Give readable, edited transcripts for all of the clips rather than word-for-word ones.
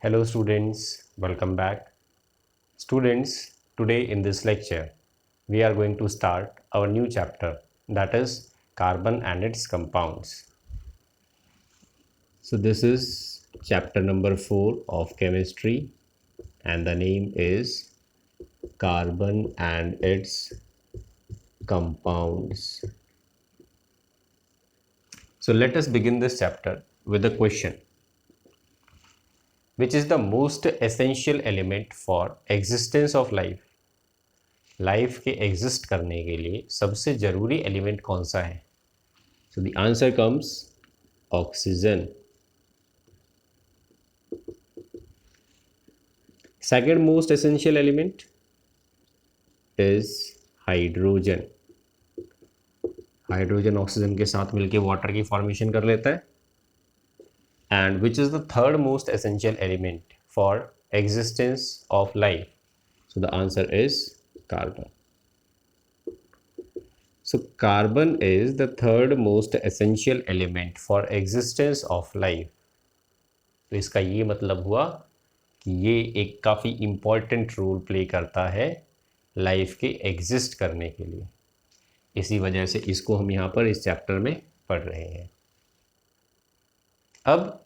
Hello students, welcome back. Students, today in this lecture, we are going to start our new chapter, that is carbon and its compounds. So this is chapter number 4 of chemistry and the name is carbon and its compounds. So let us begin this chapter with a question. Which is the most essential element for existence of life? Life के exist करने के लिए सबसे जरूरी element कौन सा है? So the answer comes oxygen. Second most essential element is hydrogen. Hydrogen oxygen के साथ मिलकर वाटर की फॉर्मेशन कर लेता है. And which is the third most essential element for existence of life? So the answer is carbon. So carbon is the third most essential element for existence of life. तो इसका ये मतलब हुआ कि ये एक काफ़ी इम्पॉर्टेंट रोल प्ले करता है लाइफ के एग्जिस्ट करने के लिए. इसी वजह से इसको हम यहाँ पर इस चैप्टर में पढ़ रहे हैं. अब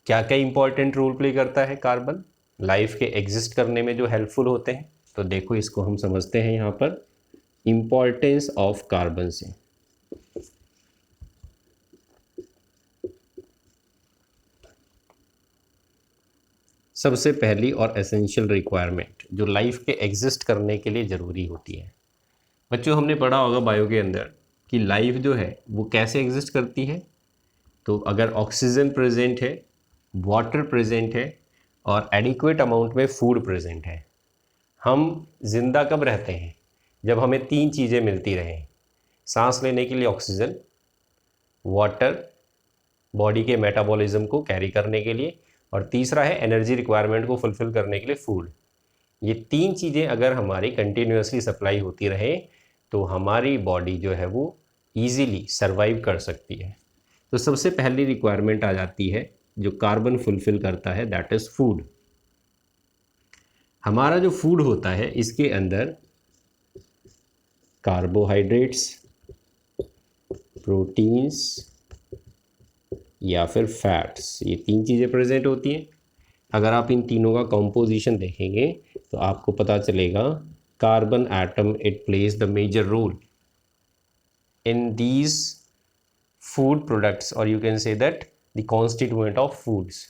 क्या क्या इम्पॉर्टेंट रोल प्ले करता है कार्बन लाइफ के एग्जिस्ट करने में जो हेल्पफुल होते हैं? तो देखो इसको हम समझते हैं यहाँ पर इंपॉर्टेंस ऑफ कार्बन से. सबसे पहली और एसेंशियल रिक्वायरमेंट जो लाइफ के एग्जिस्ट करने के लिए ज़रूरी होती है. बच्चों हमने पढ़ा होगा बायो के अंदर कि लाइफ जो है वो कैसे एग्जिस्ट करती है. तो अगर ऑक्सीजन प्रेजेंट है, वाटर प्रेजेंट है और एडिक्वेट अमाउंट में फूड प्रेजेंट है, हम जिंदा कब रहते हैं? जब हमें तीन चीज़ें मिलती रहें. सांस लेने के लिए ऑक्सीजन, वाटर बॉडी के मेटाबॉलिज्म को कैरी करने के लिए, और तीसरा है एनर्जी रिक्वायरमेंट को फुलफिल करने के लिए फूड. ये तीन चीज़ें अगर हमारी कंटिन्यूसली सप्लाई होती रहे तो हमारी बॉडी जो है वो ईजीली सर्वाइव कर सकती है. तो सबसे पहली रिक्वायरमेंट आ जाती है जो कार्बन फुलफिल करता है, दैट इज़ फूड. हमारा जो फूड होता है इसके अंदर कार्बोहाइड्रेट्स, प्रोटीन्स या फिर फैट्स, ये तीन चीज़ें प्रेजेंट होती हैं. अगर आप इन तीनों का कॉम्पोजिशन देखेंगे तो आपको पता चलेगा carbon atom it plays the major role in these food products, और you can say that the constituent of foods.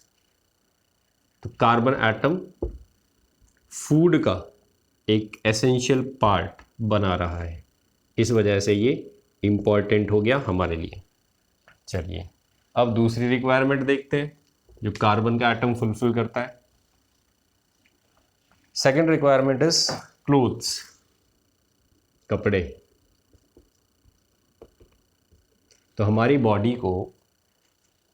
तो कार्बन एटम फूड का एक एसेंशियल पार्ट बना रहा है, इस वजह से ये इम्पॉर्टेंट हो गया हमारे लिए. चलिए अब दूसरी रिक्वायरमेंट देखते हैं जो कार्बन का एटम फुलफिल करता है. सेकेंड रिक्वायरमेंट इज क्लोथ्स, कपड़े. तो हमारी बॉडी को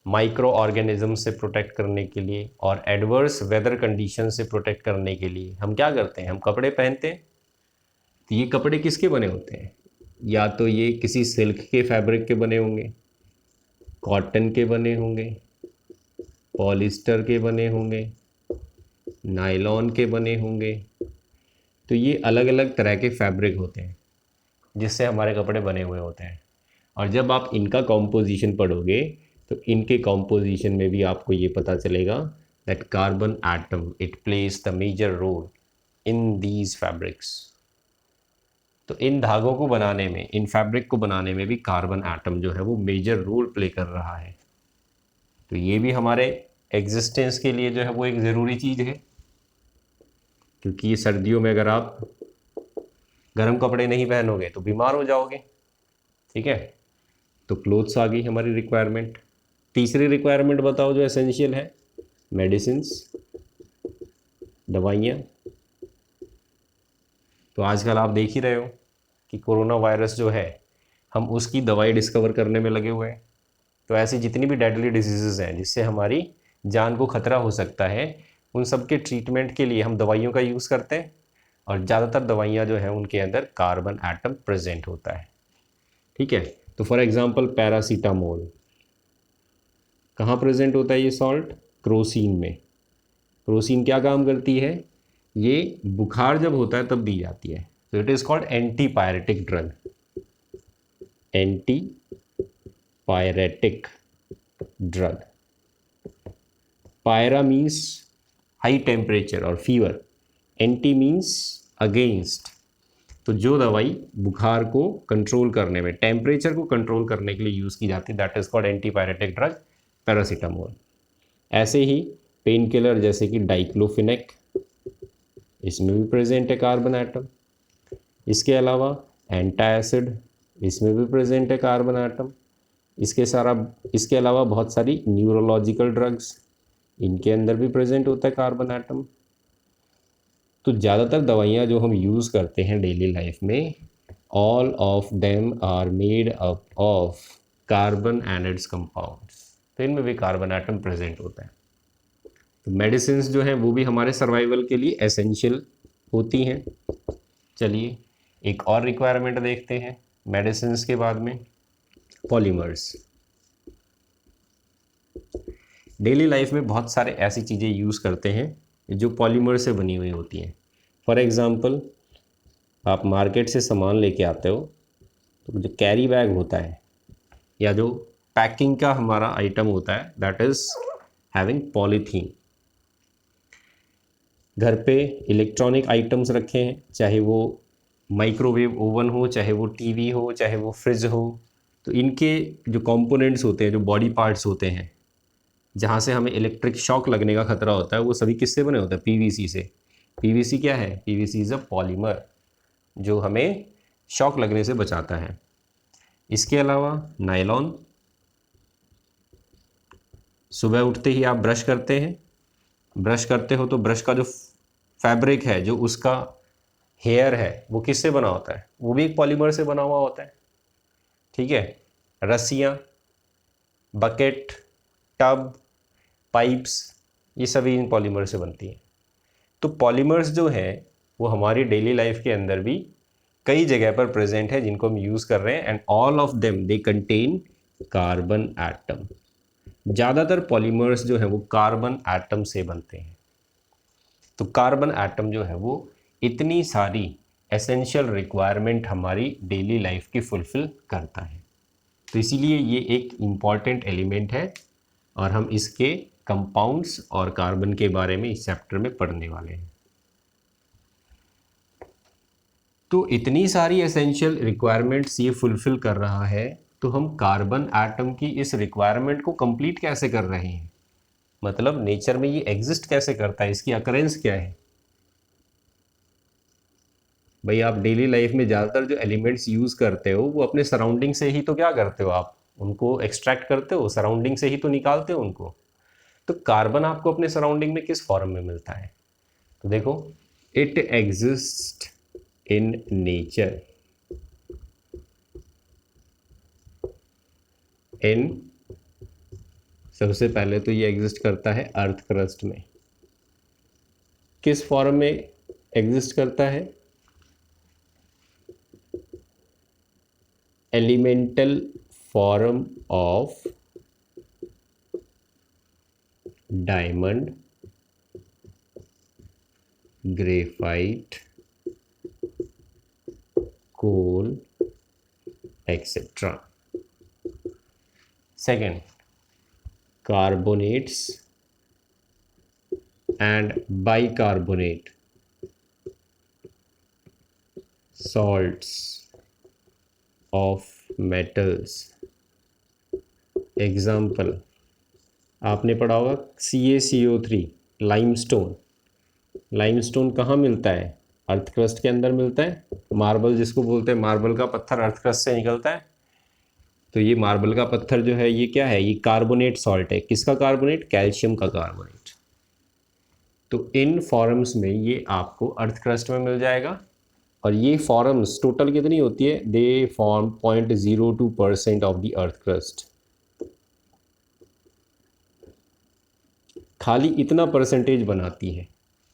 माइक्रो ऑर्गेनिज्म से प्रोटेक्ट करने के लिए और एडवर्स वेदर कंडीशन से प्रोटेक्ट करने के लिए हम क्या करते हैं? हम कपड़े पहनते हैं. तो ये कपड़े किसके बने होते हैं? या तो ये किसी सिल्क के फैब्रिक के बने होंगे, कॉटन के बने होंगे, पॉलिस्टर के बने होंगे, नायलॉन के बने होंगे. तो ये अलग अलग तरह के फैब्रिक होते हैं जिससे हमारे कपड़े बने हुए होते हैं. और जब आप इनका कॉम्पोजिशन पढ़ोगे तो इनके कॉम्पोजिशन में भी आपको ये पता चलेगा that carbon atom it plays the major role in these fabrics. तो इन धागों को बनाने में, इन फैब्रिक को बनाने में भी कार्बन एटम जो है वो मेजर रोल प्ले कर रहा है. तो ये भी हमारे एग्जिस्टेंस के लिए जो है वो एक ज़रूरी चीज़ है, क्योंकि ये सर्दियों में अगर आप गर्म कपड़े नहीं पहनोगे तो बीमार हो जाओगे. ठीक है, तो क्लोथ्स आ गई हमारी रिक्वायरमेंट. तीसरी रिक्वायरमेंट बताओ जो एसेंशियल है? मेडिसिन्स, दवाइयाँ. तो आजकल आप देख ही रहे हो कि कोरोना वायरस जो है हम उसकी दवाई डिस्कवर करने में लगे हुए हैं. तो ऐसी जितनी भी डेडली डिजीज़ेज़ हैं जिससे हमारी जान को खतरा हो सकता है, उन सब के ट्रीटमेंट के लिए हम दवाइयों का यूज़ करते हैं, और ज़्यादातर दवाइयाँ जो हैं उनके अंदर कार्बन एटम प्रेजेंट होता है. ठीक है, तो फॉर एग्जांपल पैरासीटामोल कहाँ प्रेजेंट होता है? ये सॉल्ट क्रोसिन में. क्रोसिन क्या काम करती है, ये बुखार जब होता है तब दी जाती है। तो it is called antipyretic drug, antipyretic drug. पायरा मीन्स हाई टेम्परेचर और फीवर, एंटी मीन्स अगेंस्ट। तो जो दवाई बुखार को कंट्रोल करने में, टेम्परेचर को कंट्रोल करने के लिए यूज़ की जाती है, that is called antipyretic drug, paracetamol. ऐसे ही पेन किलर जैसे कि डाइक्लोफिनेक, इसमें भी प्रेजेंट है कार्बन एटम। इसके अलावा एंटासिड, इसमें भी प्रेजेंट है कार्बन एटम। इसके अलावा बहुत सारी न्यूरोलॉजिकल ड्रग्स, इनके अंदर भी प्रेजेंट होता है कार्बन एटम। तो ज़्यादातर दवाइयाँ जो हम यूज़ करते हैं डेली लाइफ में, all of them are made up of carbon and its compounds. तो इनमें भी कार्बन एटम प्रेजेंट होता है। तो मेडिसिन जो हैं वो भी हमारे सर्वाइवल के लिए एसेंशियल होती हैं। चलिए एक और रिक्वायरमेंट देखते हैं मेडिसिन के बाद में, पॉलीमर्स। डेली लाइफ में बहुत सारे ऐसी चीज़ें यूज़ करते हैं जो पॉलीमर से बनी हुई होती हैं। फॉर एग्ज़ाम्पल, आप मार्केट से सामान लेके आते हो, तो जो कैरी बैग होता है या जो पैकिंग का हमारा आइटम होता है, दैट इज़ हैविंग पॉलीथीन। घर पे इलेक्ट्रॉनिक आइटम्स रखे हैं, चाहे वो माइक्रोवेव ओवन हो, चाहे वो टीवी हो, चाहे वो फ्रिज हो, तो इनके जो कंपोनेंट्स होते हैं, जो बॉडी पार्ट्स होते हैं, जहाँ से हमें इलेक्ट्रिक शॉक लगने का खतरा होता है, वो सभी किससे बने होते हैं, पीवीसी से। पीवीसी क्या है, पीवीसी इज़ अ पॉलीमर जो हमें शॉक लगने से बचाता है। इसके अलावा नायलॉन, सुबह उठते ही आप ब्रश करते हैं, ब्रश करते हो तो ब्रश का जो फैब्रिक है, जो उसका हेयर है, वो किससे बना होता है, वो भी एक पॉलीमर से बना हुआ होता है। ठीक है, रस्सियाँ, बकेट, टब, पाइप्स, ये सभी इन पॉलीमर से बनती हैं। तो पॉलीमर्स जो हैं वो हमारी डेली लाइफ के अंदर भी कई जगह पर प्रेजेंट है, जिनको हम यूज़ कर रहे हैं, and all of them they contain carbon atom. ज़्यादातर पॉलीमर्स जो है वो कार्बन एटम से बनते हैं। तो कार्बन एटम जो है वो इतनी सारी एसेंशियल रिक्वायरमेंट हमारी डेली लाइफ की फुलफिल करता है। तो इसीलिए ये एक इम्पॉर्टेंट एलिमेंट है और हम इसके कंपाउंड्स और कार्बन के बारे में इस चैप्टर में पढ़ने वाले हैं। तो इतनी सारी एसेंशियल रिक्वायरमेंट्स ये फुलफिल कर रहा है, तो हम कार्बन एटम की इस रिक्वायरमेंट को कंप्लीट कैसे कर रहे हैं, मतलब नेचर में ये एग्जिस्ट कैसे करता है, इसकी अकरेंस क्या है। भाई आप डेली लाइफ में ज़्यादातर जो एलिमेंट्स यूज़ करते हो वो अपने सराउंडिंग से ही तो क्या करते हो, आप उनको एक्सट्रैक्ट करते हो, सराउंडिंग से ही तो निकालते हो उनको। तो कार्बन आपको अपने सराउंडिंग में किस फॉर्म में मिलता है, तो देखो, it exist in nature in, सबसे पहले तो ये एग्जिस्ट करता है अर्थ क्रस्ट में। किस फॉर्म में एग्जिस्ट करता है, elemental form of diamond, graphite, coal, etcetera. Second, carbonates and bicarbonate salts of metals। Example आपने पढ़ा होगा CaCO3, लाइमस्टोन। लाइमस्टोन कहाँ मिलता है, अर्थ क्रस्ट के अंदर मिलता है। मार्बल जिसको बोलते हैं, मार्बल का पत्थर अर्थ क्रस्ट से निकलता है। तो ये मार्बल का पत्थर जो है ये क्या है, ये कार्बोनेट सॉल्ट है। किसका कार्बोनेट, कैल्शियम का कार्बोनेट। तो इन फॉर्म्स में ये आपको अर्थ क्रस्ट में मिल जाएगा। और ये फॉर्म्स टोटल कितनी होती है, they form 0.02% of the earth crust. खाली इतना परसेंटेज बनाती है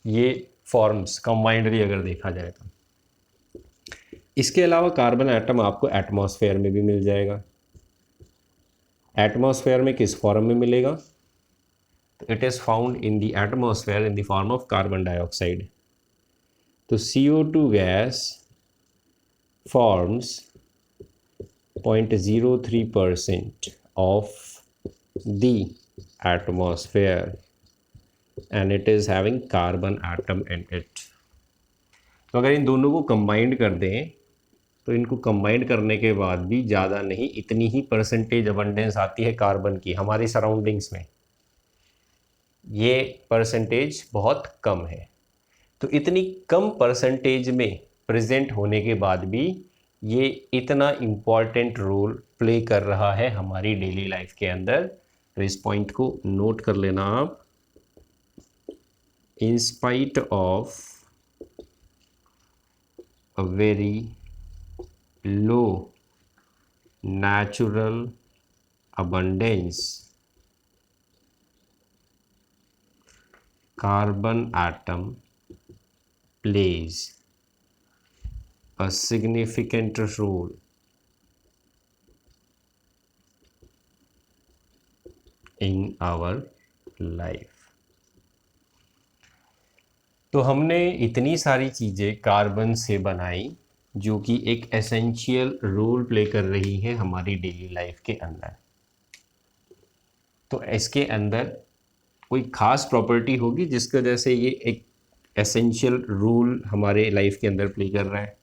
ये फॉर्म्स कंबाइंडली अगर देखा जाए तो। इसके अलावा कार्बन एटम आपको एटमॉस्फेयर में भी मिल जाएगा। एटमॉस्फेयर में किस फॉर्म में मिलेगा, it is found in the atmosphere in the form of carbon dioxide. तो CO2 gas forms 0.03% of the atmosphere and it is having carbon atom in it. तो अगर इन दोनों को कंबाइंड कर दें तो इनको कंबाइंड करने के बाद भी ज़्यादा नहीं, इतनी ही परसेंटेज अबंडेंस आती है कार्बन की हमारी सराउंडिंग्स में। ये परसेंटेज बहुत कम है। तो इतनी कम परसेंटेज में प्रेजेंट होने के बाद भी ये इतना इम्पॉर्टेंट रोल प्ले कर रहा है हमारी डेली लाइफ के अंदर। तो इस पॉइंट को नोट कर लेना आप। In spite of a very low natural abundance, carbon atom plays a significant role in our life। तो हमने इतनी सारी चीज़ें कार्बन से बनाई जो कि एक एसेंशियल रोल प्ले कर रही है हमारी डेली लाइफ के अंदर। तो इसके अंदर कोई ख़ास प्रॉपर्टी होगी जिसकी वजह से ये एक एसेंशियल रोल हमारे लाइफ के अंदर प्ले कर रहा है।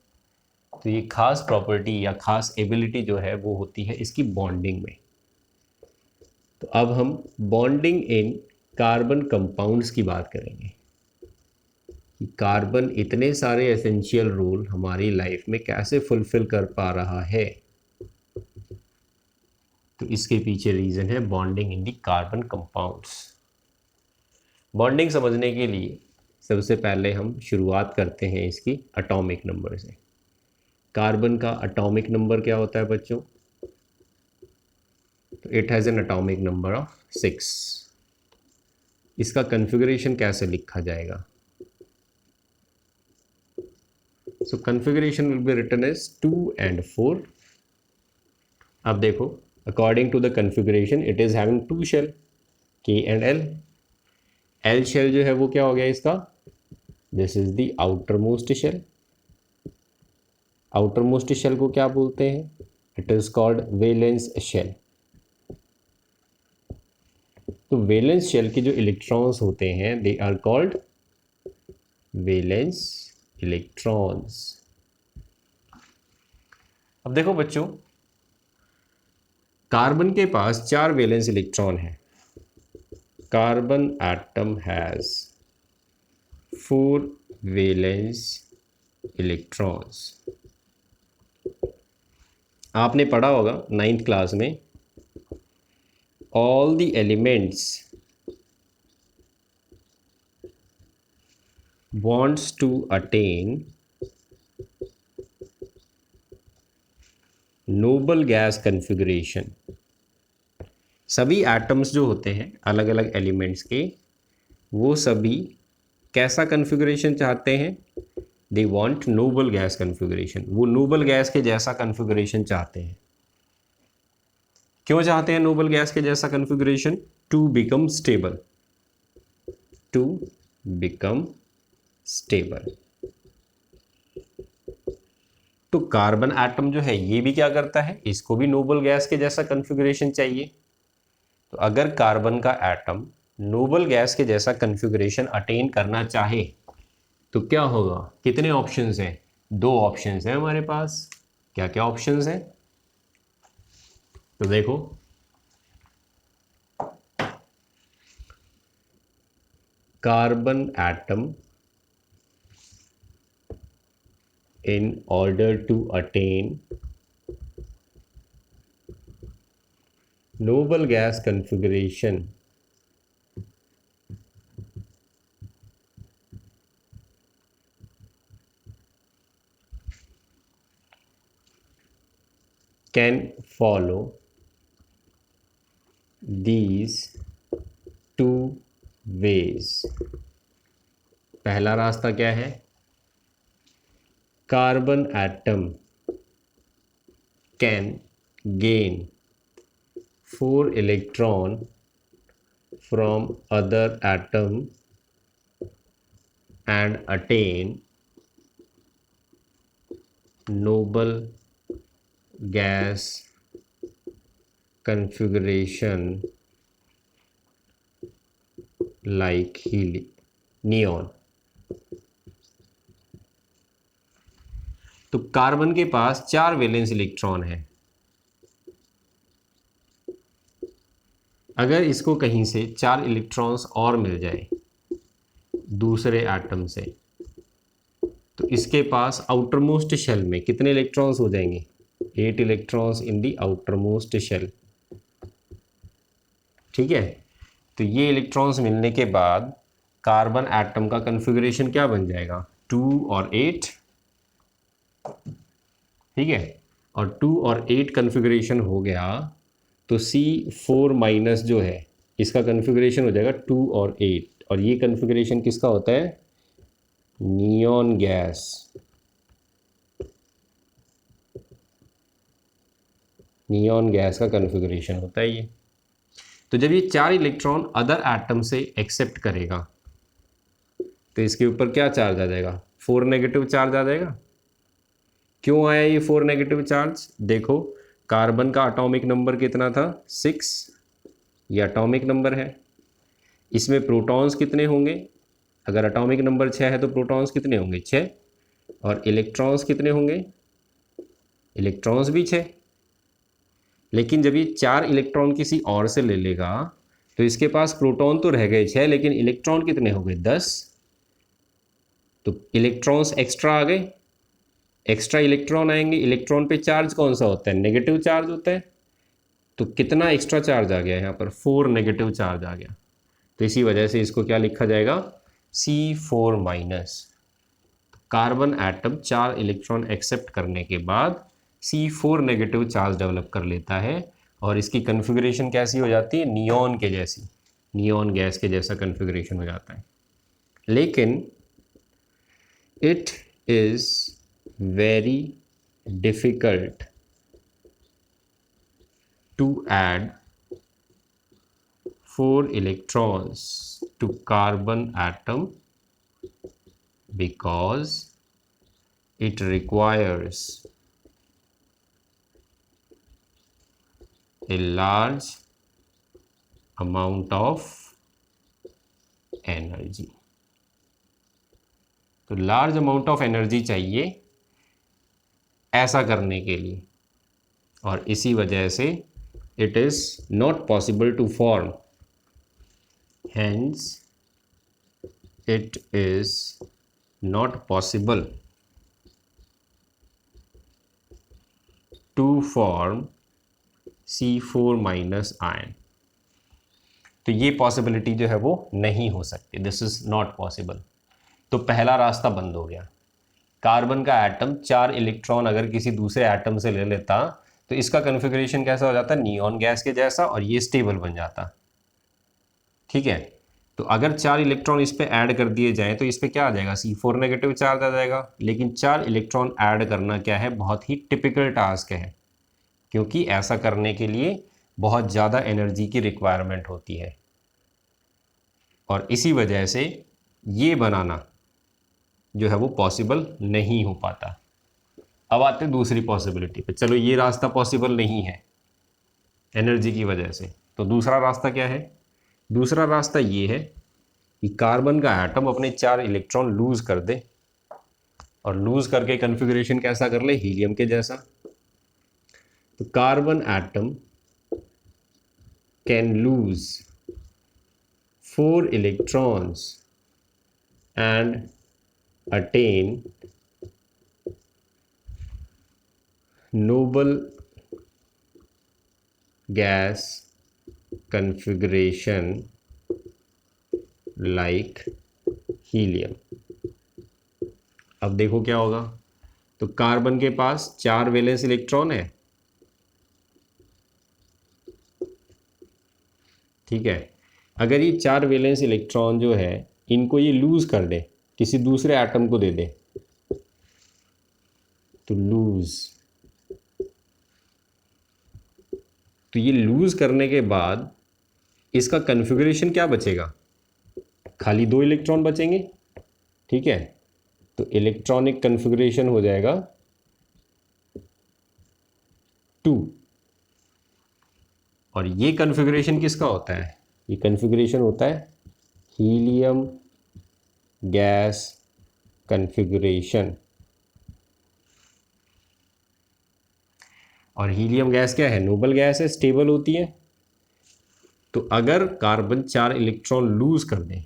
तो ये ख़ास प्रॉपर्टी या ख़ास एबिलिटी जो है वो होती है इसकी बॉन्डिंग में। तो अब हम बॉन्डिंग इन कार्बन कंपाउंड्स की बात करेंगे कि कार्बन इतने सारे एसेंशियल रोल हमारी लाइफ में कैसे फुलफिल कर पा रहा है। तो इसके पीछे रीज़न है bonding in the carbon compounds. Bonding समझने के लिए सबसे पहले हम शुरुआत करते हैं इसकी एटॉमिक नंबर से। कार्बन का एटॉमिक नंबर क्या होता है बच्चों? तो it has an atomic number of 6। इसका कन्फिगरेशन कैसे लिखा जाएगा? So configuration will be written as 2 and 4। अब देखो, according to the configuration it is having 2 shell K and L। L shell जो है वो क्या हो गया इसका? This is the outermost shell. Outermost shell को क्या बोलते हैं? It is called valence shell. तो वेलेंस शेल के जो इलेक्ट्रॉन्स होते हैं they are called valence electrons. अब देखो बच्चों, कार्बन के पास 4 वेलेंस इलेक्ट्रॉन है। Carbon atom has 4 valence electrons. आपने पढ़ा होगा 9th क्लास में, all the elements wants to attain noble gas configuration। सभी एटम्स जो होते हैं अलग अलग एलिमेंट्स के, वो सभी कैसा कन्फिगरेशन चाहते हैं? They want noble gas configuration. वो नोबल गैस के जैसा कन्फिगरेशन चाहते हैं। क्यों चाहते हैं नोबल गैस के जैसा configuration? To become stable. To become stable. तो कार्बन एटम जो है ये भी क्या करता है? इसको भी नोबल गैस के जैसा कन्फिगरेशन चाहिए। तो अगर कार्बन का एटम नोबल गैस के जैसा कन्फिगरेशन अटेन करना चाहे तो क्या होगा? कितने ऑप्शंस हैं? 2 ऑप्शंस हैं हमारे पास। क्या क्या ऑप्शंस हैं? तो देखो, carbon atom in order to attain noble gas configuration can follow these 2 ways। पहला रास्ता क्या है? Carbon atom can gain 4 electron from other atom and attain noble gas configuration like neon। तो कार्बन के पास 4 वैलेंस इलेक्ट्रॉन है। अगर इसको कहीं से 4 इलेक्ट्रॉन्स और मिल जाए दूसरे एटम से, तो इसके पास आउटर मोस्ट शेल में कितने इलेक्ट्रॉन्स हो जाएंगे? 8 electrons in the outermost shell. ठीक है, तो ये इलेक्ट्रॉन्स मिलने के बाद कार्बन एटम का कन्फिगरेशन क्या बन जाएगा? 2 और 8। ठीक है, और 2 और 8 कन्फिगरेशन हो गया तो C4 माइनस जो है इसका कन्फिगरेशन हो जाएगा 2 और 8, और ये कन्फिगरेशन किसका होता है? Neon gas. नियॉन गैस का कन्फिगरेशन होता है ये। तो जब ये 4 इलेक्ट्रॉन अदर एटम से एक्सेप्ट करेगा तो इसके ऊपर क्या चार्ज आ जाएगा? 4 नेगेटिव चार्ज आ जाएगा। क्यों आया ये 4 नेगेटिव चार्ज? देखो, कार्बन का एटॉमिक नंबर कितना था? 6, ये एटॉमिक नंबर है। इसमें प्रोटॉन्स कितने होंगे? अगर एटॉमिक नंबर 6 है तो प्रोटॉन्स कितने होंगे? 6। और इलेक्ट्रॉन्स कितने होंगे? इलेक्ट्रॉन्स भी 6। लेकिन जब ये 4 इलेक्ट्रॉन किसी और से ले लेगा तो इसके पास प्रोटॉन तो रह गए 6, लेकिन इलेक्ट्रॉन कितने हो गए? 10। तो इलेक्ट्रॉन्स एक्स्ट्रा आ गए। एक्स्ट्रा इलेक्ट्रॉन आएंगे, इलेक्ट्रॉन पे चार्ज कौन सा होता है? नेगेटिव चार्ज होता है। तो कितना एक्स्ट्रा चार्ज आ गया यहाँ पर? 4 नेगेटिव चार्ज आ गया। तो इसी वजह से इसको क्या लिखा जाएगा? C4 minus. Carbon atom 4 electron accept करने के बाद C4 नेगेटिव चार्ज डेवलप कर लेता है, और इसकी कन्फिगरेशन कैसी हो जाती है? नियॉन के जैसी, नियॉन गैस के जैसा कन्फिगरेशन हो जाता है। लेकिन it is very difficult to add 4 electrons to carbon atom because it requires a large amount of energy। तो लार्ज अमाउंट ऑफ एनर्जी चाहिए ऐसा करने के लिए, और इसी वजह से it is not possible to form, hence it is not possible to form C4 minus ion. तो ये पॉसिबिलिटी जो है वो नहीं हो सकती, दिस इज नॉट पॉसिबल। तो पहला रास्ता बंद हो गया। कार्बन का एटम 4 इलेक्ट्रॉन अगर किसी दूसरे एटम से ले लेता तो इसका कन्फिगरेशन कैसा हो जाता? नियॉन गैस के जैसा, और ये स्टेबल बन जाता। ठीक है, तो अगर 4 इलेक्ट्रॉन इस पे ऐड कर दिए जाएं तो इस पे क्या आ जाएगा? C4 नेगेटिव चार्ज आ जाएगा। लेकिन 4 इलेक्ट्रॉन ऐड करना क्या है? बहुत ही टिपिकल टास्क है, क्योंकि ऐसा करने के लिए बहुत ज़्यादा एनर्जी की रिक्वायरमेंट होती है, और इसी वजह से ये बनाना जो है वो पॉसिबल नहीं हो पाता। अब आते हैं दूसरी पॉसिबिलिटी पे। चलो, ये रास्ता पॉसिबल नहीं है एनर्जी की वजह से, तो दूसरा रास्ता क्या है? दूसरा रास्ता ये है कि कार्बन का एटम अपने 4 इलेक्ट्रॉन लूज कर दे, और लूज करके कन्फिगरेशन कैसा कर ले? हीलियम के जैसा। तो carbon atom can lose 4 electrons and attain noble gas configuration like helium। अब देखो क्या होगा। तो कार्बन के पास 4 वैलेंस इलेक्ट्रॉन है। ठीक है, अगर ये 4 वैलेंस इलेक्ट्रॉन जो है इनको ये लूज कर दे, किसी दूसरे एटम को दे दे, तो लूज, तो ये लूज करने के बाद इसका कन्फिग्रेशन क्या बचेगा, खाली 2 इलेक्ट्रॉन बचेंगे, ठीक है। तो इलेक्ट्रॉनिक कन्फिग्रेशन हो जाएगा 2। और ये कन्फिग्रेशन किसका होता है, ये कन्फिग्रेशन होता है हीलियम गैस कन्फिग्रेशन। और हीलियम गैस क्या है, नोबल गैस है, स्टेबल होती है। तो अगर कार्बन 4 इलेक्ट्रॉन लूज कर दें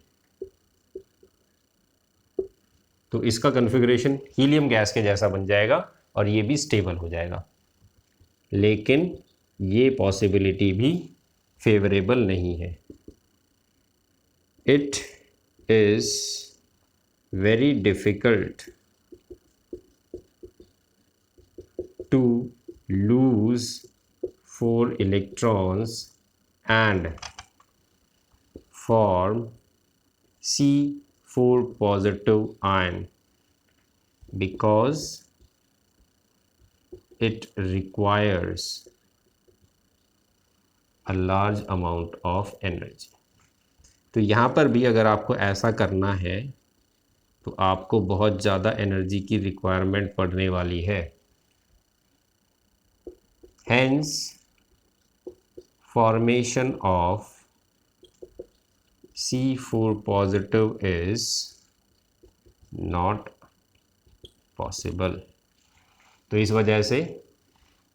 तो इसका कन्फिग्रेशन हीलियम गैस के जैसा बन जाएगा और ये भी स्टेबल हो जाएगा। लेकिन ये पॉसिबिलिटी भी फेवरेबल नहीं है। It is very difficult to lose 4 electrons and form C4 positive ion because it requires a large amount of energy। तो यहाँ पर भी अगर आपको ऐसा करना है तो आपको बहुत ज़्यादा एनर्जी की रिक्वायरमेंट पड़ने वाली है। Hence formation of C4 positive is not possible। तो इस वजह से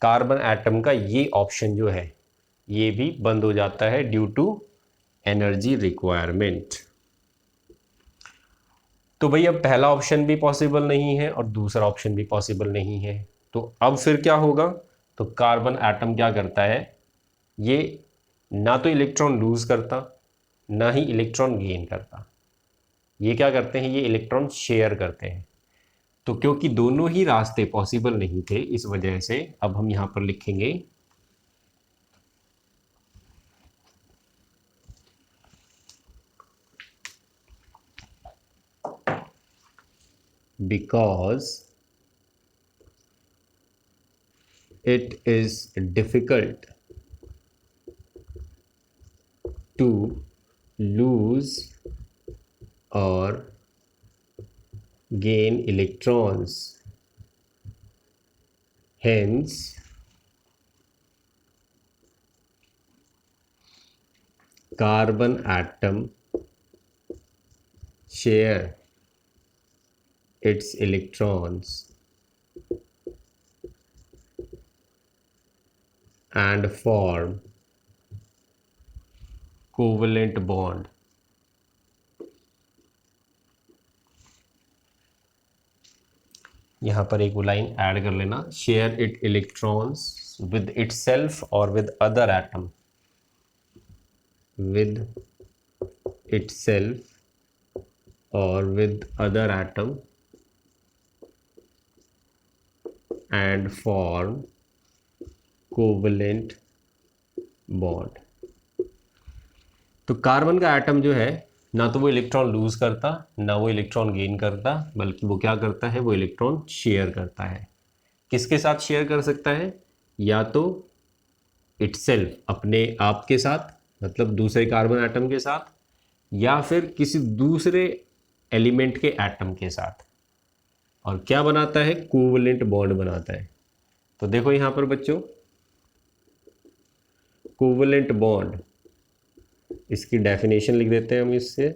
कार्बन एटम का ये ऑप्शन जो है ये भी बंद हो जाता है ड्यू टू एनर्जी रिक्वायरमेंट। तो भाई अब पहला ऑप्शन भी पॉसिबल नहीं है और दूसरा ऑप्शन भी पॉसिबल नहीं है, तो अब फिर क्या होगा, तो कार्बन एटम क्या करता है, ये ना तो इलेक्ट्रॉन लूज करता ना ही इलेक्ट्रॉन गेन करता, ये क्या करते हैं, ये इलेक्ट्रॉन शेयर करते हैं। तो क्योंकि दोनों ही रास्ते पॉसिबल नहीं थे इस वजह से अब हम यहां पर लिखेंगे because it is difficult to lose or gain electrons, hence carbon atom share its electrons and form covalent bond। यहाँ पर एक लाइन ऐड कर लेना, share it electrons with itself और with other atom, with itself और with other atom and form covalent bond. तो carbon का atom जो है ना तो वो इलेक्ट्रॉन लूज करता ना वो इलेक्ट्रॉन गेन करता, बल्कि वो क्या करता है, वो इलेक्ट्रॉन शेयर करता है। किसके साथ शेयर कर सकता है, या तो इटसेल्फ अपने आप के साथ, मतलब दूसरे कार्बन एटम के साथ, या फिर किसी दूसरे एलिमेंट के एटम के साथ। और क्या बनाता है, कोवलेंट बॉन्ड बनाता है। तो देखो यहां पर बच्चों, कोवलेंट बॉन्ड, इसकी डेफिनेशन लिख देते हैं हम इससे,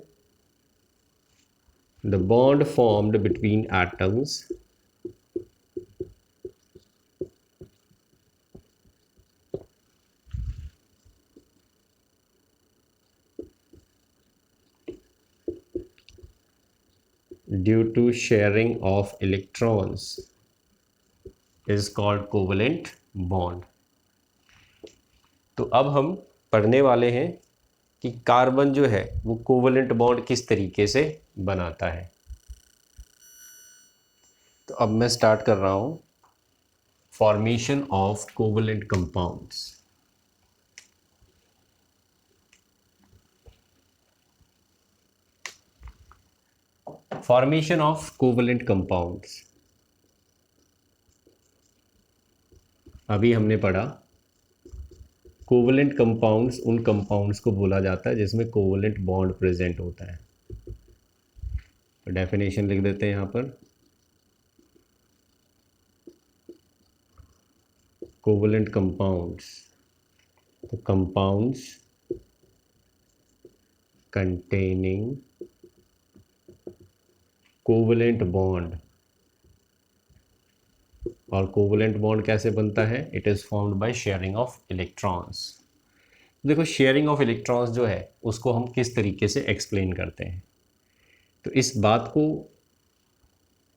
the bond formed between atoms due to sharing of electrons is called covalent bond। तो अब हम पढ़ने वाले हैं कि कार्बन जो है वो कोवलेंट बॉन्ड किस तरीके से बनाता है। तो अब मैं स्टार्ट कर रहा हूं, formation of covalent compounds. Formation of covalent compounds, अभी हमने पढ़ा कोवलेंट कंपाउंड्स उन कंपाउंड्स को बोला जाता है जिसमें कोवलेंट बॉन्ड प्रेजेंट होता है। तो डेफिनेशन लिख देते हैं यहाँ पर, कोवलेंट कंपाउंड्स, तो कंपाउंड्स कंटेनिंग कोवलेंट बॉन्ड। और कोवलेंट बॉन्ड कैसे बनता है? It is formed by sharing of electrons. देखो शेयरिंग ऑफ इलेक्ट्रॉन्स जो है उसको हम किस तरीके से एक्सप्लेन करते हैं, तो इस बात को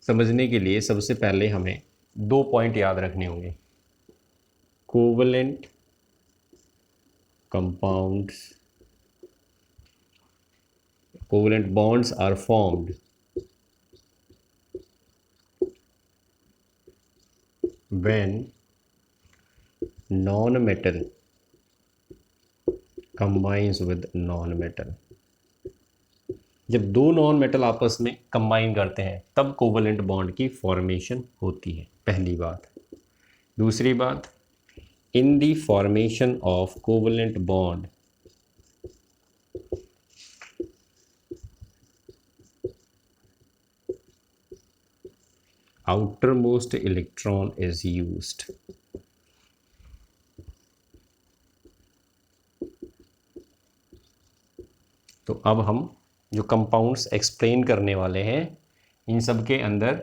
समझने के लिए सबसे पहले हमें 2 पॉइंट याद रखने होंगे। Covalent compounds, covalent bonds are formed when non-metal combines with non-metal। जब दो नॉन मेटल आपस में कंबाइन करते हैं तब कोवलेंट बॉन्ड की फॉर्मेशन होती है, पहली बात। दूसरी बात, in the formation of covalent bond outermost electron is used। तो अब हम जो कंपाउंड्स एक्सप्लेन करने वाले हैं इन सब के अंदर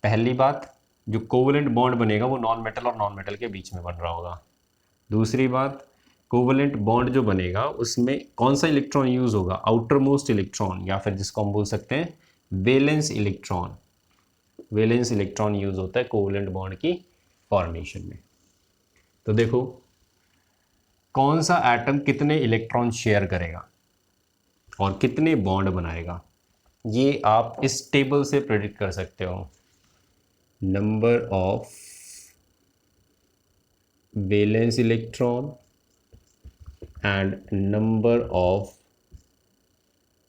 पहली बात, जो कोवलेंट बॉन्ड बनेगा वो नॉन मेटल और नॉन मेटल के बीच में बन रहा होगा। दूसरी बात, कोवलेंट बॉन्ड जो बनेगा उसमें कौन सा इलेक्ट्रॉन यूज होगा? आउटर मोस्ट इलेक्ट्रॉन, या फिर जिसको हम बोल सकते हैं valence electron. Valence electron use होता है कोवलेंट बॉन्ड की फॉर्मेशन में। तो देखो कौन सा एटम कितने इलेक्ट्रॉन शेयर करेगा और कितने बॉन्ड बनाएगा, ये आप इस टेबल से प्रेडिक्ट कर सकते हो। Number of valence electron and number of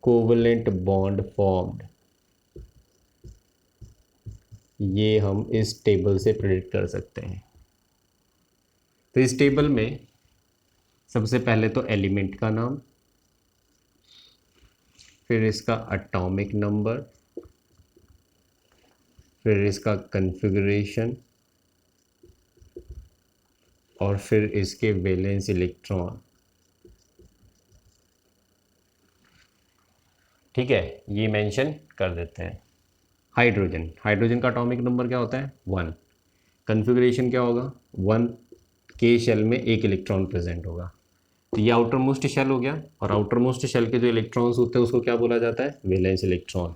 covalent bond formed, ये हम इस टेबल से प्रेडिक्ट कर सकते हैं। तो इस टेबल में सबसे पहले तो एलिमेंट का नाम, फिर इसका एटॉमिक नंबर, फिर इसका कॉन्फ़िगरेशन और फिर इसके वैलेंस इलेक्ट्रॉन। ठीक है, ये मेंशन कर देते हैं। हाइड्रोजन, हाइड्रोजन का एटॉमिक नंबर क्या होता है? 1। कॉन्फ़िगरेशन क्या होगा? 1 के शेल में एक इलेक्ट्रॉन प्रेजेंट होगा। तो ये आउटर मोस्ट शेल हो गया, और आउटर मोस्ट शेल के जो इलेक्ट्रॉन्स होते हैं उसको क्या बोला जाता है? Valence electron.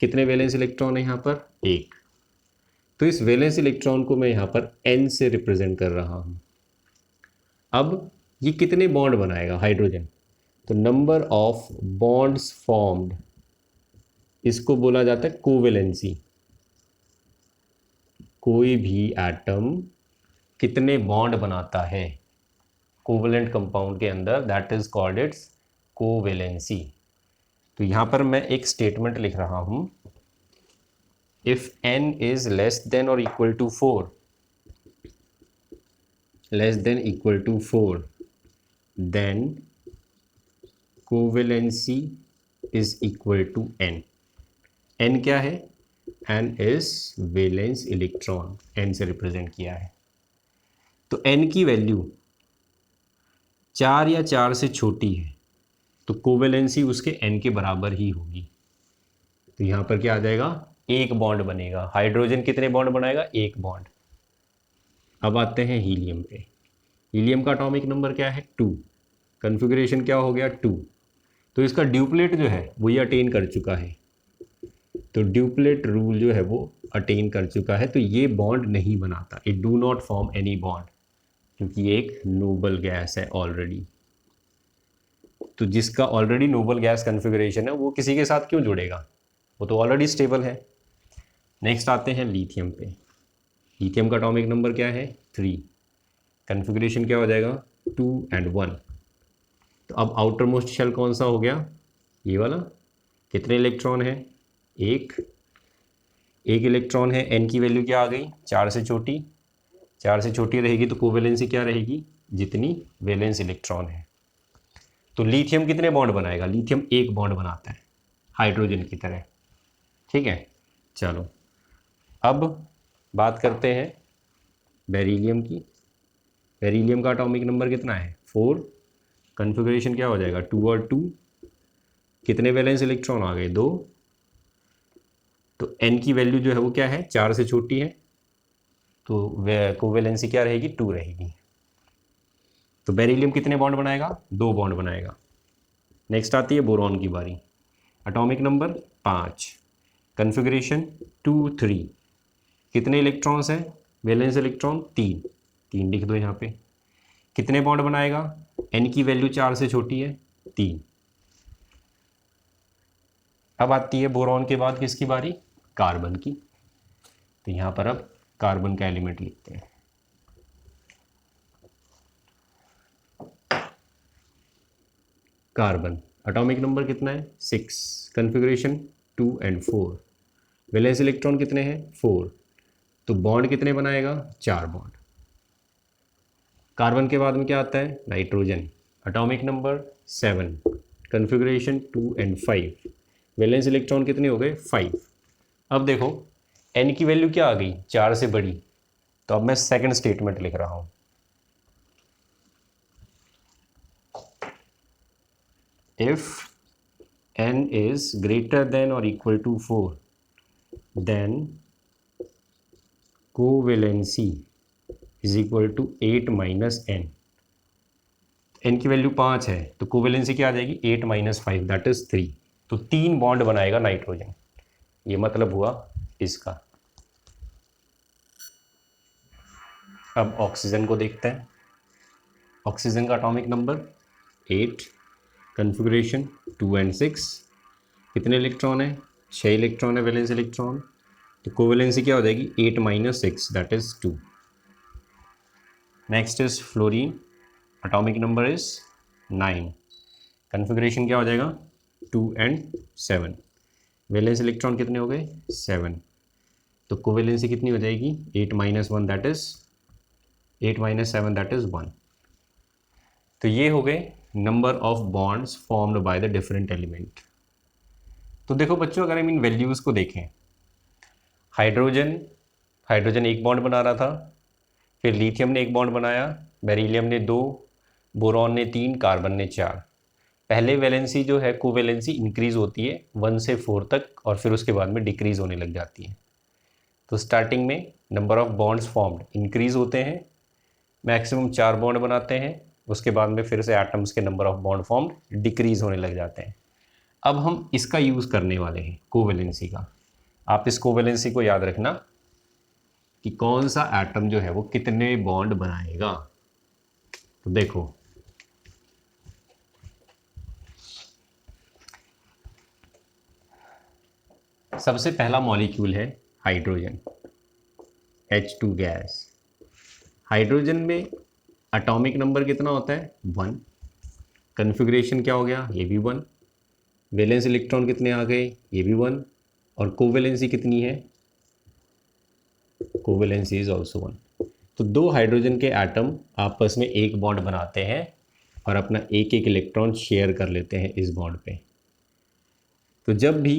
कितने वैलेंस इलेक्ट्रॉन है यहाँ पर? 1। तो इस वैलेंस इलेक्ट्रॉन को मैं यहाँ पर n से रिप्रेजेंट कर रहा हूँ। अब ये कितने बॉन्ड बनाएगा हाइड्रोजन? तो नंबर ऑफ बॉन्ड्स फॉर्म्ड, इसको बोला जाता है कोवेलेंसी। कोई भी एटम कितने बॉन्ड बनाता है कोवेलेंट कंपाउंड के अंदर, that is called its covalency. तो यहां पर मैं एक स्टेटमेंट लिख रहा हूं, if n is less than और equal to 4, less than equal to 4, then covalency is equal to n। n क्या है? n is valence electron, n से रिप्रेजेंट किया है। तो n की वैल्यू 4 या 4 से छोटी है तो कोवेलेंसी उसके n के बराबर ही होगी। तो यहाँ पर क्या आ जाएगा? एक बॉन्ड बनेगा। हाइड्रोजन कितने बॉन्ड बनाएगा? एक बॉन्ड। अब आते हैं हीलियम पे। हीलियम का एटॉमिक नंबर क्या है? 2। कॉन्फ़िगरेशन क्या हो गया? 2। तो इसका ड्यूप्लेट जो है वो ये अटेन कर चुका है, तो ड्यूप्लेट रूल जो है वो अटेन कर चुका है, तो ये बॉन्ड नहीं बनाता, it do not form any bond, क्योंकि ये एक नोबल गैस है ऑलरेडी। तो जिसका ऑलरेडी नोबल गैस कॉन्फ़िगरेशन है वो किसी के साथ क्यों जुड़ेगा? वो तो ऑलरेडी स्टेबल है। नेक्स्ट आते हैं लिथियम पे। लिथियम का एटॉमिक नंबर क्या है? 3। कॉन्फ़िगरेशन क्या हो जाएगा? 2 and 1। तो अब आउटर मोस्ट शेल कौन सा हो गया? ये वाला। कितने इलेक्ट्रॉन है? एक इलेक्ट्रॉन है। n की वैल्यू क्या आ गई? 4 से छोटी। 4 से छोटी रहेगी तो कोवेलेंसी क्या रहेगी? जितनी वैलेंस इलेक्ट्रॉन है। तो लिथियम कितने बॉन्ड बनाएगा? लिथियम एक बॉन्ड बनाता है हाइड्रोजन की तरह। ठीक है, चलो अब बात करते हैं बेरिलियम की। बेरिलियम का एटॉमिक नंबर कितना है? 4। कन्फिग्रेशन क्या हो जाएगा? 2 और 2। कितने वैलेंस इलेक्ट्रॉन आ गए? 2। तो n की वैल्यू जो है वो क्या है? 4 से छोटी है, तो कोवेलेंसी क्या रहेगी? 2 रहेगी। तो बेरिलियम कितने बॉन्ड बनाएगा? 2 बॉन्ड बनाएगा। नेक्स्ट आती है बोरॉन की बारी। Atomic number 5, configuration 2 3। कितने इलेक्ट्रॉन्स हैं? वैलेंस इलेक्ट्रॉन 3, 3 लिख दो यहाँ पे। कितने बॉन्ड बनाएगा? n की वैल्यू 4 से छोटी है, 3। अब आती है बोरॉन के बाद किसकी बारी? कार्बन की। तो यहाँ पर अब कार्बन का एलिमेंट लिखते हैं। कार्बन एटॉमिक नंबर कितना है? 6, कन्फिग्रेशन 2 and 4। वैलेंस इलेक्ट्रॉन कितने हैं? 4। तो बॉन्ड कितने बनाएगा? 4 बॉन्ड। कार्बन के बाद में क्या आता है? Nitrogen atomic number 7, configuration 2 and 5। Valence electron कितने हो गए? 5। अब देखो n की वैल्यू क्या आ गई? 4 से बड़ी। तो अब मैं सेकंड स्टेटमेंट लिख रहा हूं। If n is greater than or equal to 4, then covalency is equal to 8 minus n। n की वैल्यू 5 है तो कोवेलेंसी क्या आ जाएगी? 8 माइनस 5 दैट इज 3। तो 3 बॉन्ड बनाएगा नाइट्रोजन। ये मतलब हुआ इसका। अब ऑक्सीजन को देखते हैं। ऑक्सीजन का एटॉमिक नंबर 8, कन्फिग्रेशन 2 and 6। कितने इलेक्ट्रॉन है? 6 इलेक्ट्रॉन है वैलेंस इलेक्ट्रॉन। तो कोवेलेंसी क्या हो जाएगी? 8 minus 6 that is 2। Next is fluorine, atomic number is 9। Configuration क्या हो जाएगा? 2 and 7। वैलेंस इलेक्ट्रॉन कितने हो गए? 7। तो कोवेलेंसी कितनी हो जाएगी? 8 minus 1 that is 8 minus 7 that is 1। तो ये हो गए number of bonds formed by the different element. तो देखो बच्चों, अगर हम इन वैल्यूज़ को देखें, हाइड्रोजन हाइड्रोजन एक बॉन्ड बना रहा था, फिर लिथियम ने एक बॉन्ड बनाया, बेरिलियम ने 2, बोरॉन ने 3, कार्बन ने 4। पहले वैलेंसी जो है कोवेलेंसी इंक्रीज होती है 1 से 4 तक, और फिर उसके बाद में डिक्रीज होने लग जाती है। तो स्टार्टिंग में number of bonds formed increase होते हैं, मैक्सिमम 4 बॉन्ड बनाते हैं, उसके बाद में फिर से एटम्स के number of bond formed decrease होने लग जाते हैं। अब हम इसका यूज़ करने वाले हैं कोवेलेंसी का। आप इस कोवेलेंसी को याद रखना कि कौन सा एटम जो है वो कितने बॉन्ड बनाएगा। तो देखो, सबसे पहला मॉलिक्यूल है हाइड्रोजन, H2 गैस। हाइड्रोजन में एटॉमिक नंबर कितना होता है? 1। कन्फिग्रेशन क्या हो गया? ये भी 1। वैलेंस इलेक्ट्रॉन कितने आ गए? ये भी 1। और कोवेलेंसी कितनी है? Covalency is also 1। तो 2 हाइड्रोजन के एटम आपस में एक बॉन्ड बनाते हैं और अपना एक एक इलेक्ट्रॉन शेयर कर लेते हैं इस बॉन्ड पे। तो जब भी,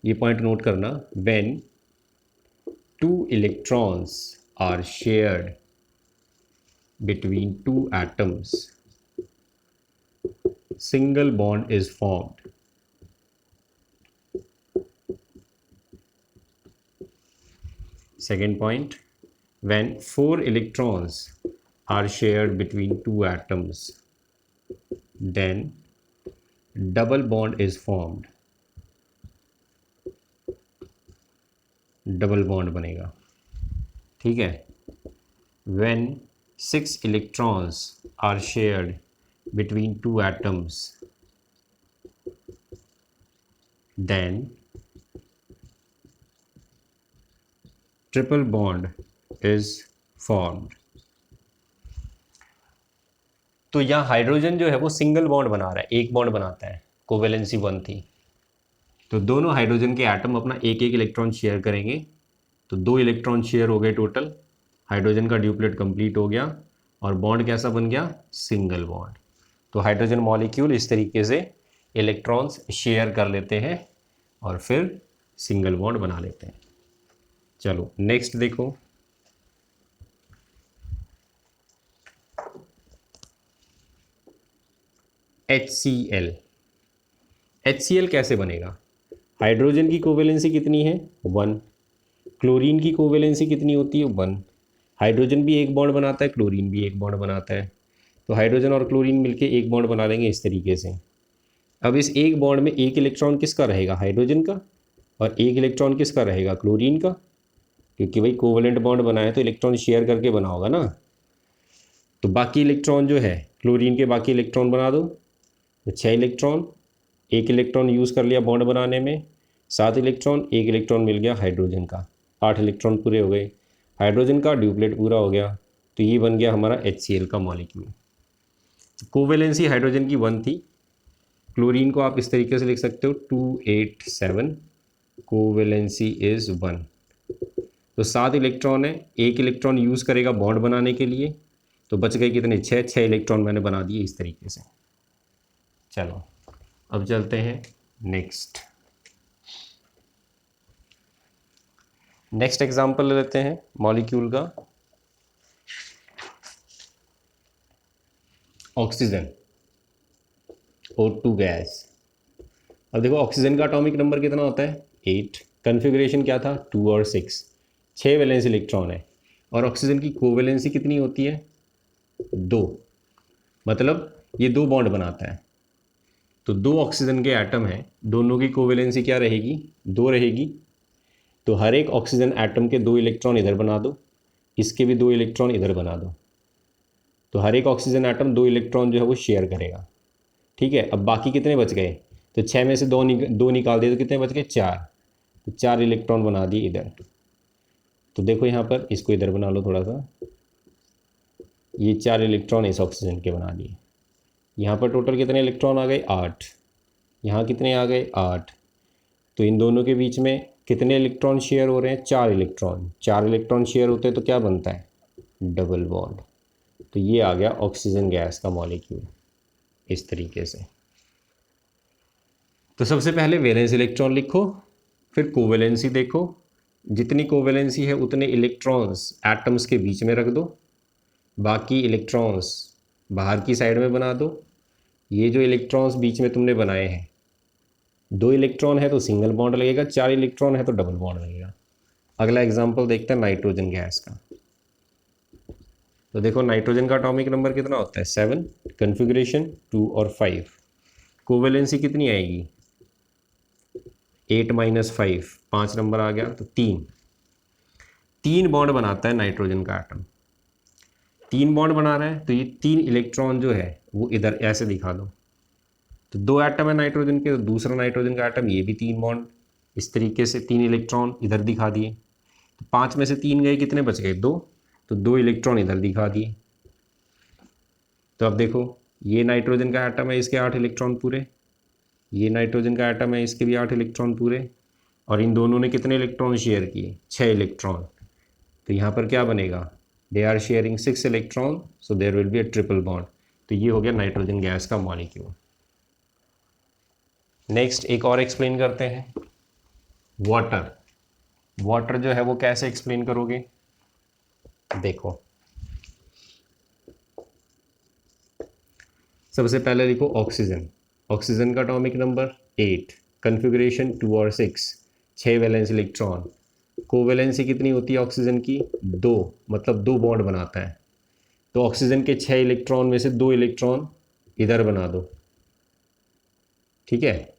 ये पॉइंट नोट करना, when 2 electrons are shared between 2 atoms, single bond is formed. Second point, when 4 electrons are shared between 2 atoms, then double bond is formed. Double bond बनेगा, ठीक है। When 6 electrons are shared between 2 atoms, then triple bond is formed. तो यहाँ hydrogen जो है वो single bond बना रहा है, एक बॉन्ड बनाता है, कोवेलेंसी 1 थी। तो दोनों हाइड्रोजन के एटम अपना एक एक इलेक्ट्रॉन शेयर करेंगे, तो 2 इलेक्ट्रॉन शेयर हो गए टोटल। हाइड्रोजन का ड्यूप्लेट कंप्लीट हो गया और बॉन्ड कैसा बन गया, सिंगल बॉन्ड। तो हाइड्रोजन मॉलिक्यूल इस तरीके से इलेक्ट्रॉन्स शेयर कर लेते हैं और फिर सिंगल बॉन्ड बना लेते हैं। चलो नेक्स्ट देखो, HCl। HCl कैसे बनेगा? हाइड्रोजन की कोवेलेंसी कितनी है, 1। क्लोरीन की कोवेलेंसी कितनी होती है, 1। हाइड्रोजन भी एक बॉन्ड बनाता है, क्लोरीन भी एक बॉन्ड बनाता है, तो हाइड्रोजन और क्लोरीन मिलके एक बॉन्ड बना लेंगे इस तरीके से। अब इस एक बॉन्ड में एक इलेक्ट्रॉन किसका रहेगा, हाइड्रोजन का, और एक इलेक्ट्रॉन किसका रहेगा, क्लोरीन का, क्योंकि भाई कोवेलेंट बॉन्ड बनाए तो इलेक्ट्रॉन शेयर करके बना होगा ना। तो बाकी इलेक्ट्रॉन जो है, क्लोरीन के बाकी इलेक्ट्रॉन बना दो, तो 6 इलेक्ट्रॉन, एक इलेक्ट्रॉन यूज़ कर लिया बॉन्ड बनाने में, 7 इलेक्ट्रॉन, एक इलेक्ट्रॉन मिल गया हाइड्रोजन का, 8 इलेक्ट्रॉन पूरे हो गए, हाइड्रोजन का ड्यूप्लेट पूरा हो गया, तो ये बन गया हमारा HCl का मॉलिक्यूल। कोवेलेंसी हाइड्रोजन की 1 थी, क्लोरीन को आप इस तरीके से लिख सकते हो 287, कोवेलेंसी इज़ 1। तो 7 इलेक्ट्रॉन है, एक इलेक्ट्रॉन यूज़ करेगा बॉन्ड बनाने के लिए, तो बच गए कितने, 6 इलेक्ट्रॉन मैंने बना दिए इस तरीके से। चलो अब चलते हैं नेक्स्ट एग्जांपल लेते हैं मॉलिक्यूल का, ऑक्सीजन, O2 गैस। अब देखो ऑक्सीजन का एटॉमिक नंबर कितना होता है, 8। कन्फिग्रेशन क्या था, 2 और 6, 6 वैलेंस इलेक्ट्रॉन है, और ऑक्सीजन की कोवेलेंसी कितनी होती है, 2, मतलब ये 2 बॉन्ड बनाता है। तो 2 ऑक्सीजन के एटम हैं, दोनों की कोवेलेंसी क्या रहेगी, 2 रहेगी। तो हर एक ऑक्सीजन एटम के 2 इलेक्ट्रॉन इधर बना दो, इसके भी 2 इलेक्ट्रॉन इधर बना दो, तो हर एक ऑक्सीजन एटम 2 इलेक्ट्रॉन जो है वो शेयर करेगा। ठीक है, अब बाकी कितने बच गए, तो 6 में से 2 निकाल दिए तो कितने बच गए, 4, तो 4 इलेक्ट्रॉन बना दिए इधर। तो देखो यहाँ पर इसको इधर बना लो थोड़ा सा, ये 4 इलेक्ट्रॉन इस ऑक्सीजन के बना दिए। यहाँ पर टोटल कितने इलेक्ट्रॉन आ गए, 8, यहाँ कितने आ गए, 8। तो इन दोनों के बीच में कितने इलेक्ट्रॉन शेयर हो रहे हैं, 4 इलेक्ट्रॉन। 4 इलेक्ट्रॉन शेयर होते हैं तो क्या बनता है, डबल बॉन्ड। तो ये आ गया ऑक्सीजन गैस का मॉलिक्यूल इस तरीके से। तो सबसे पहले वैलेंस इलेक्ट्रॉन लिखो, फिर कोवेलेंसी देखो, जितनी कोवेलेंसी है उतने इलेक्ट्रॉन्स एटम्स के बीच में रख दो, बाकी इलेक्ट्रॉन्स बाहर की साइड में बना दो। ये जो इलेक्ट्रॉन्स बीच में तुमने बनाए हैं, 2 इलेक्ट्रॉन है तो सिंगल बॉन्ड लगेगा, 4 इलेक्ट्रॉन है तो डबल बॉन्ड लगेगा। अगला एग्जाम्पल देखते हैं नाइट्रोजन गैस का। तो देखो नाइट्रोजन का एटॉमिक नंबर कितना होता है, 7, कन्फिग्रेशन 2 और 5, कोवेलेंसी कितनी आएगी, 8 - 5, 5 नंबर आ गया, तो 3 बॉन्ड बनाता है नाइट्रोजन का एटम। 3 बॉन्ड बना रहा है तो ये 3 इलेक्ट्रॉन जो है वो इधर ऐसे दिखा दो। तो 2 एटम है नाइट्रोजन के, तो दूसरा नाइट्रोजन का एटम, ये भी 3 बॉन्ड इस तरीके से 3 इलेक्ट्रॉन इधर दिखा दिए। तो 5 में से 3 गए, कितने बच गए, 2, तो 2 इलेक्ट्रॉन इधर दिखा दिए। तो अब देखो ये नाइट्रोजन का एटम है, इसके 8 इलेक्ट्रॉन पूरे, ये नाइट्रोजन का एटम है, इसके भी 8 इलेक्ट्रॉन पूरे, और इन दोनों ने कितने इलेक्ट्रॉन शेयर किए, 6 इलेक्ट्रॉन। तो यहाँ पर क्या बनेगा, they are sharing 6 electron, so there will be a triple bond. तो ये हो गया नाइट्रोजन गैस का मॉलिक्यूल। नेक्स्ट एक और एक्सप्लेन करते हैं, वाटर जो है वो कैसे एक्सप्लेन करोगे, देखो सबसे पहले लिखो ऑक्सीजन का एटॉमिक नंबर 8, कन्फिग्रेशन 2 और 6, 6 वैलेंस इलेक्ट्रॉन, कोवैलेंसी कितनी होती है ऑक्सीजन की, 2, मतलब 2 बॉन्ड बनाता है। तो ऑक्सीजन के 6 इलेक्ट्रॉन में से 2 इलेक्ट्रॉन इधर बना दो, ठीक है।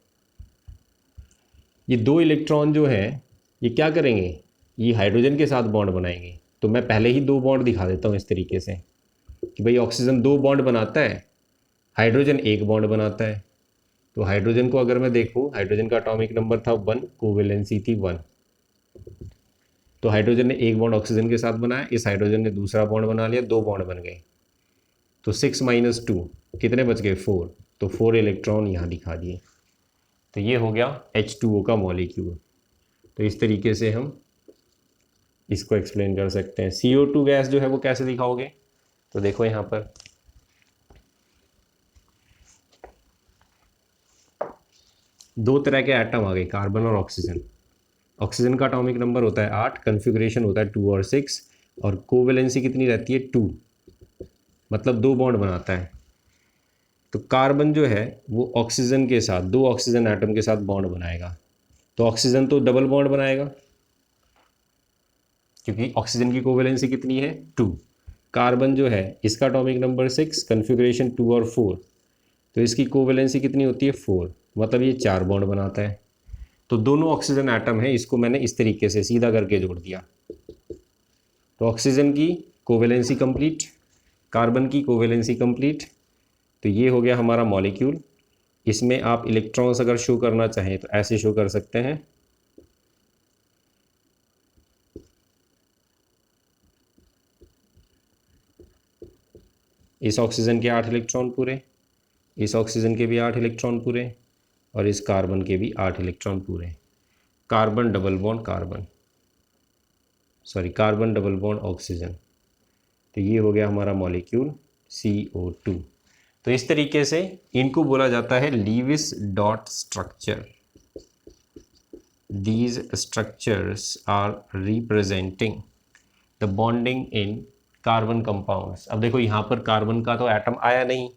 ये 2 इलेक्ट्रॉन जो है ये क्या करेंगे, ये हाइड्रोजन के साथ बॉन्ड बनाएंगे। तो मैं पहले ही 2 बॉन्ड दिखा देता हूँ इस तरीके से कि भाई ऑक्सीजन 2 बॉन्ड बनाता है, हाइड्रोजन 1 बॉन्ड बनाता है। तो हाइड्रोजन को अगर मैं देखूँ, हाइड्रोजन का एटॉमिक नंबर था 1, कोवैलेंसी थी 1। तो हाइड्रोजन ने 1 बॉन्ड ऑक्सीजन के साथ बनाया, इस हाइड्रोजन ने दूसरा बॉन्ड बना लिया, 2 बॉन्ड बन गए। तो 6 - 2 कितने बच गए, 4, तो 4 इलेक्ट्रॉन यहाँ दिखा दिए। तो ये हो गया H2O का मॉलिक्यूल। तो इस तरीके से हम इसको एक्सप्लेन कर सकते हैं। CO2 गैस जो है वो कैसे दिखाओगे, तो देखो यहाँ पर दो तरह के एटम आ गए, कार्बन और ऑक्सीजन। ऑक्सीजन का एटॉमिक नंबर होता है 8, कन्फिग्रेशन होता है 2 और 6, और कोवेलेंसी कितनी रहती है 2, मतलब 2 बॉन्ड बनाता है। तो कार्बन जो है वो ऑक्सीजन के साथ, 2 ऑक्सीजन एटम के साथ बॉन्ड बनाएगा, तो ऑक्सीजन तो डबल बॉन्ड बनाएगा क्योंकि ऑक्सीजन की कोवेलेंसी कितनी है 2। कार्बन जो है इसका एटॉमिक नंबर 6, कन्फिग्रेशन 2 और 4, तो इसकी कोवेलेंसी कितनी होती है 4, मतलब ये 4 बॉन्ड बनाता है। तो दोनों ऑक्सीजन एटम है, इसको मैंने इस तरीके से सीधा करके जोड़ दिया। तो ऑक्सीजन की कोवेलेंसी कंप्लीट, कार्बन की कोवेलेंसी कंप्लीट, तो ये हो गया हमारा मॉलिक्यूल। इसमें आप इलेक्ट्रॉन्स अगर शो करना चाहें तो ऐसे शो कर सकते हैं। इस ऑक्सीजन के 8 इलेक्ट्रॉन पूरे, इस ऑक्सीजन के भी 8 इलेक्ट्रॉन पूरे, और इस कार्बन के भी 8 इलेक्ट्रॉन पूरे। Carbon double bond carbon, sorry carbon double bond oxygen, तो ये हो गया हमारा मॉलिक्यूल CO2। तो इस तरीके से इनको बोला जाता है Lewis dot structure. These structures are representing the bonding in carbon compounds. अब देखो यहाँ पर कार्बन का तो एटम आया नहीं,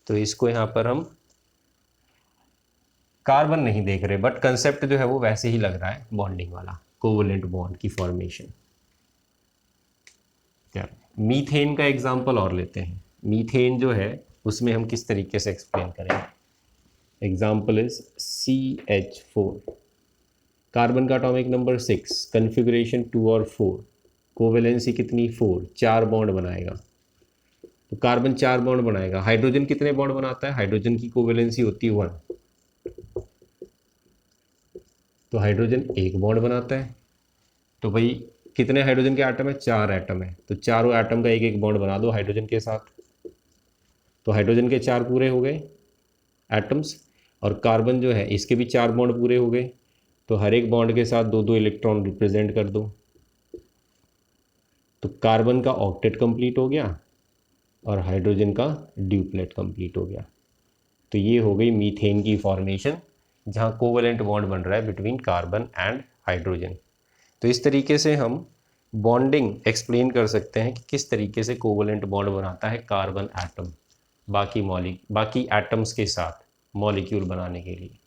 तो इसको यहाँ पर हम कार्बन नहीं देख रहे, बट कंसेप्ट जो है वो वैसे ही लग रहा है, बॉन्डिंग वाला, कोवलेंट बॉन्ड की फॉर्मेशन। क्या मीथेन का एग्जांपल और लेते हैं। मीथेन जो है उसमें हम किस तरीके से एक्सप्लेन करेंगे। एग्जांपल इज CH4, कार्बन का एटॉमिक नंबर 6, कन्फिग्रेशन 2 और 4, कोवेलेंसी कितनी 4, 4 बॉन्ड बनाएगा। तो कार्बन 4 बॉन्ड बनाएगा। हाइड्रोजन कितने बॉन्ड बनाता है, हाइड्रोजन की कोवेलेंसी होती है 1, तो हाइड्रोजन 1 बॉन्ड बनाता है। तो भाई कितने हाइड्रोजन के एटम है, 4 एटम है, तो चारों एटम का एक एक बॉन्ड बना दो हाइड्रोजन के साथ, तो हाइड्रोजन के 4 पूरे हो गए एटम्स, और कार्बन जो है इसके भी 4 बॉन्ड पूरे हो गए, तो हर एक बॉन्ड के साथ 2 2 इलेक्ट्रॉन रिप्रेजेंट कर दो। तो कार्बन का ऑक्टेट कंप्लीट हो गया और हाइड्रोजन का ड्यूप्लेट कंप्लीट हो गया। तो ये हो गई मीथेन की फॉर्मेशन, जहाँ कोवेलेंट बॉन्ड बन रहा है बिटवीन कार्बन एंड हाइड्रोजन। तो इस तरीके से हम बॉन्डिंग एक्सप्लेन कर सकते हैं कि किस तरीके से कोवेलेंट बॉन्ड बनाता है कार्बन एटम बाकी एटम्स के साथ मॉलिक्यूल बनाने के लिए।